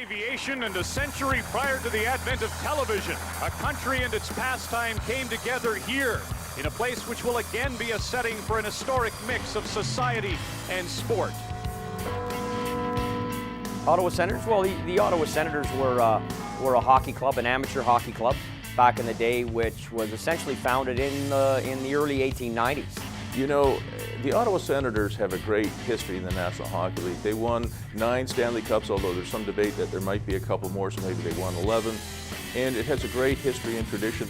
aviation and a century prior to the advent of television, a country and its pastime came together here in a place which will again be a setting for an historic mix of society and sport. Ottawa Senators? Well, the Ottawa Senators were a hockey club, an amateur hockey club back in the day, which was essentially founded in the early 1890s. You know, the Ottawa Senators have a great history in the National Hockey League. They won 9 Stanley Cups, although there's some debate that there might be a couple more, so maybe they won 11. And it has a great history and tradition.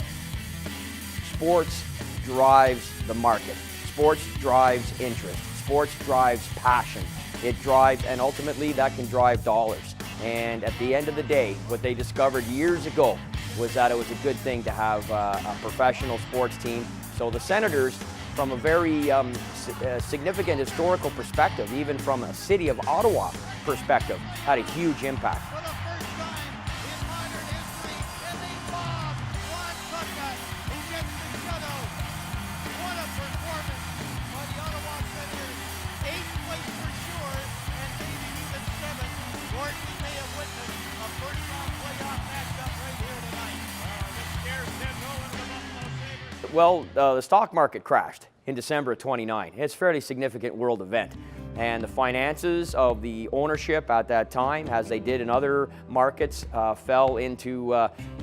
Sports drives the market. Sports drives interest. Sports drives passion. It drives, and ultimately that can drive dollars. And at the end of the day, what they discovered years ago was that it was a good thing to have a professional sports team. So the Senators, from a very significant historical perspective, even from a city of Ottawa perspective, had a huge impact. For the first time in modern history, Sidney Bob Losacco, who gets the shutout. What a performance by the Ottawa Senators. 8th place for sure, and maybe even 7th. Gord, we may have witnessed a first-round playoff matchup right here tonight. This scares 10-0 into the Buffalo Sabres. Well, the stock market crashed in December of '29. It's a fairly significant world event. And the finances of the ownership at that time, as they did in other markets, fell into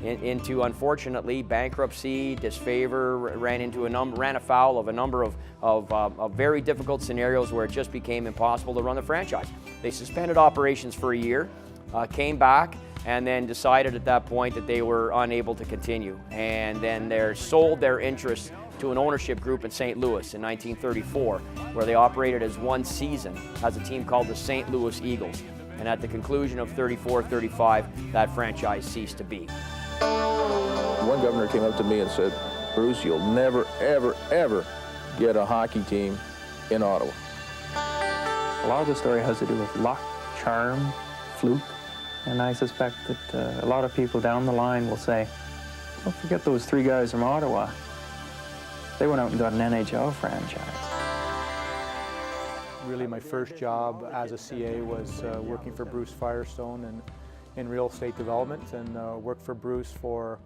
unfortunately bankruptcy, disfavor, ran afoul of a number of very difficult scenarios where it just became impossible to run the franchise. They suspended operations for a year, came back, and then decided at that point that they were unable to continue. And then they sold their interests to an ownership group in St. Louis in 1934, where they operated as one season as a team called the St. Louis Eagles. And at the conclusion of 34-35, that franchise ceased to be. One governor came up to me and said, "Bruce, you'll never, ever, ever get a hockey team in Ottawa." A lot of the story has to do with luck, charm, fluke, and I suspect that a lot of people down the line will say, don't forget those 3 guys from Ottawa. They went out and got an NHL franchise. Really, my first job as a CA was working for Bruce Firestone in real estate development, and worked for Bruce for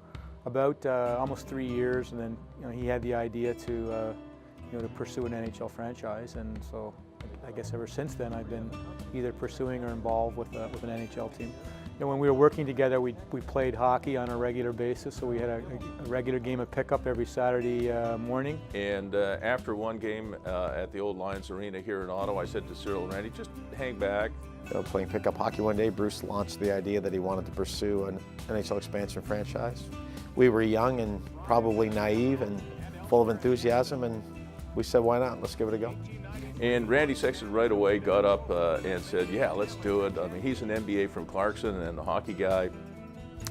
about almost 3 years, and then he had the idea to pursue an NHL franchise, and so I guess ever since then I've been either pursuing or involved with an NHL team. When we were working together, we played hockey on a regular basis, so we had a regular game of pickup every Saturday morning. And after one game at the old Lions Arena here in Ottawa, I said to Cyril and Randy, just hang back. Playing pickup hockey one day, Bruce launched the idea that he wanted to pursue an NHL expansion franchise. We were young and probably naive and full of enthusiasm, and we said, why not? Let's give it a go. And Randy Sexton right away got up and said, yeah, let's do it. I mean, he's an MBA from Clarkson and a hockey guy,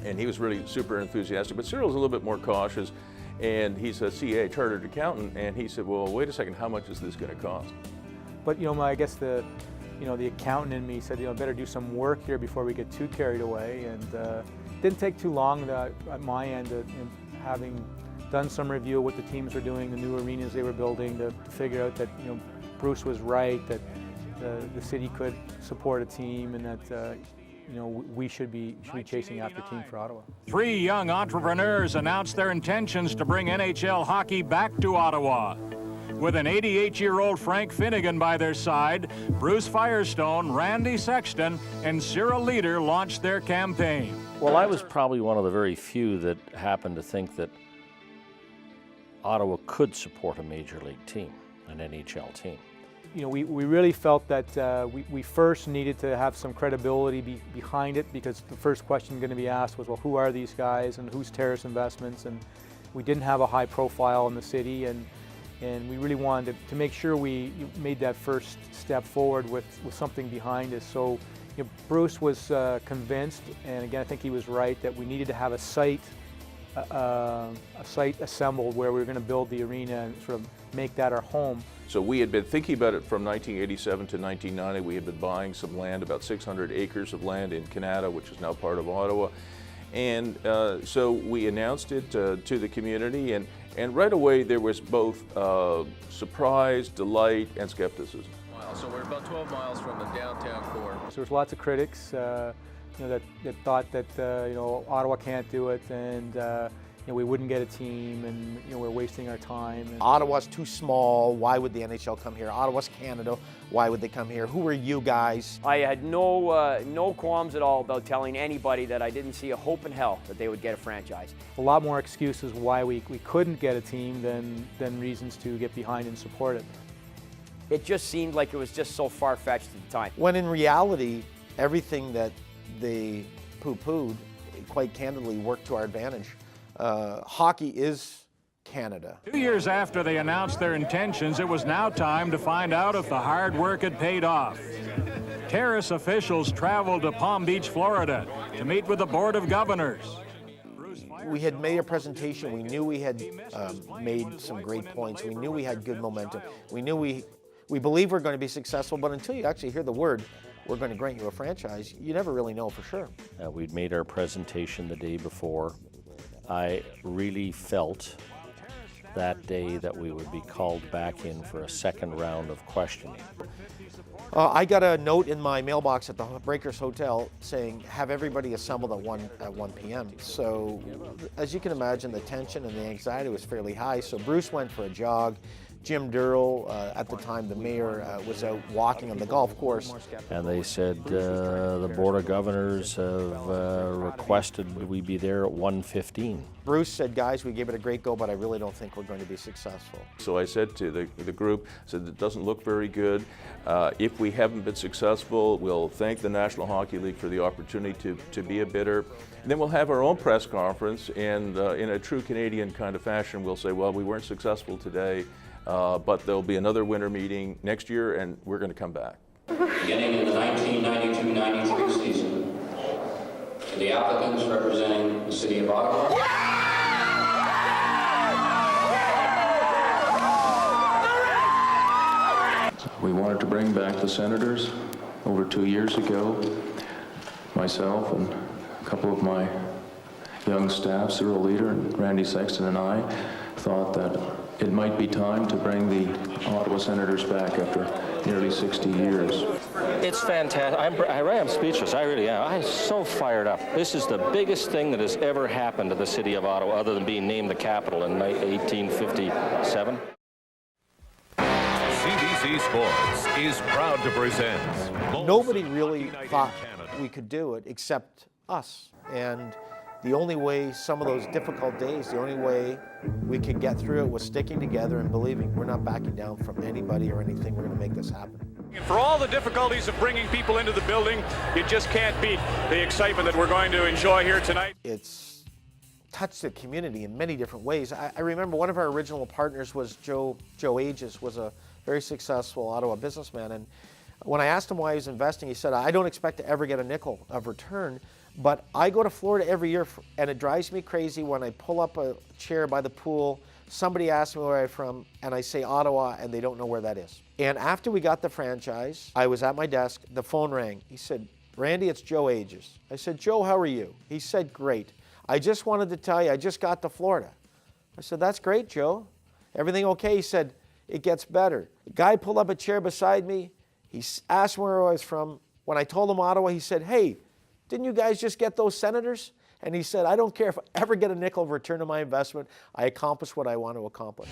and he was really super enthusiastic. But Cyril's a little bit more cautious, and he's a CA, chartered accountant, and he said, well, wait a second, how much is this going to cost? But I guess the accountant in me said, better do some work here before we get too carried away. And it didn't take too long at my end, having done some review of what the teams were doing, the new arenas they were building, to figure out that Bruce was right, that the city could support a team, and that we should be chasing after a team for Ottawa. 3 young entrepreneurs announced their intentions to bring NHL hockey back to Ottawa. With an 88-year-old Frank Finnegan by their side, Bruce Firestone, Randy Sexton, and Cyril Leeder launched their campaign. Well, I was probably one of the very few that happened to think that Ottawa could support a major league team, an NHL team. We really felt that we first needed to have some credibility behind it, because the first question going to be asked was, well, who are these guys and who's Terrace Investments? And we didn't have a high profile in the city, and we really wanted to make sure we made that first step forward with something behind us. So Bruce was convinced, and again I think he was right, that we needed to have a site assembled where we were going to build the arena and sort of make that our home. So we had been thinking about it from 1987 to 1990. We had been buying some land, about 600 acres of land in Canada, which is now part of Ottawa. And so we announced it to the community, and right away there was both surprise, delight, and skepticism. So we're about 12 miles from the downtown core. So there's lots of critics. that thought that Ottawa can't do it, and we wouldn't get a team, and we're wasting our time. And Ottawa's too small. Why would the NHL come here? Ottawa's Canada. Why would they come here? Who are you guys? I had no qualms at all about telling anybody that I didn't see a hope in hell that they would get a franchise. a lot more excuses why we couldn't get a team than reasons to get behind and support it. It just seemed like it was just so far-fetched at the time. When in reality, everything that they poo-pooed, quite candidly, worked to our advantage. Hockey is Canada. 2 years after they announced their intentions, it was now time to find out if the hard work had paid off. Terrace officials traveled to Palm Beach, Florida, to meet with the Board of Governors. We had made a presentation. We knew we had made some great points. We knew we had good momentum. We knew we believe we're going to be successful, but until you actually hear the word, we're going to grant you a franchise, you never really know for sure. We'd made our presentation the day before. I really felt that day that we would be called back in for a second round of questioning. I got a note in my mailbox at the Breakers Hotel saying, have everybody assembled at 1 p.m. So as you can imagine, the tension and the anxiety was fairly high. So Bruce went for a jog. Jim Durrell, at the time the mayor, was out walking on the golf course. And they said the Board of Governors have requested we be there at 1:15. Bruce said, guys, we gave it a great go, but I really don't think we're going to be successful. So I said to the group, I said, it doesn't look very good. If we haven't been successful, we'll thank the National Hockey League for the opportunity to be a bidder. And then we'll have our own press conference, and in a true Canadian kind of fashion, we'll say, well, we weren't successful today, but there'll be another winter meeting next year, and we're going to come back. Beginning in the 1992-93 season, to the applicants representing the City of Ottawa. We wanted to bring back the Senators over 2 years ago. Myself and a couple of my young staff, Cyril Leeder and Randy Sexton, and I thought that it might be time to bring the Ottawa Senators back after nearly 60 years. It's fantastic. I am speechless. I really am. I'm so fired up. This is the biggest thing that has ever happened to the city of Ottawa, other than being named the capital in 1857. CBC Sports is proud to present. Nobody really thought we could do it except us. And the only way, some of those difficult days, the only way we could get through it was sticking together and believing we're not backing down from anybody or anything. We're going to make this happen. And for all the difficulties of bringing people into the building, you just can't beat the excitement that we're going to enjoy here tonight. It's touched the community in many different ways. I remember one of our original partners was Joe Aegis, was a very successful Ottawa businessman. And when I asked him why he was investing, he said, I don't expect to ever get a nickel of return, but I go to Florida every year, and it drives me crazy when I pull up a chair by the pool, somebody asks me where I'm from, and I say Ottawa, and they don't know where that is. And after we got the franchise, I was at my desk, the phone rang. He said, Randy, it's Joe Aegis. I said, Joe, how are you? He said, great. I just wanted to tell you, I just got to Florida. I said, that's great, Joe. Everything okay? He said, it gets better. The guy pulled up a chair beside me. He asked where I was from. When I told him Ottawa, he said, hey, didn't you guys just get those Senators? And he said, I don't care if I ever get a nickel of return on my investment. I accomplished what I want to accomplish.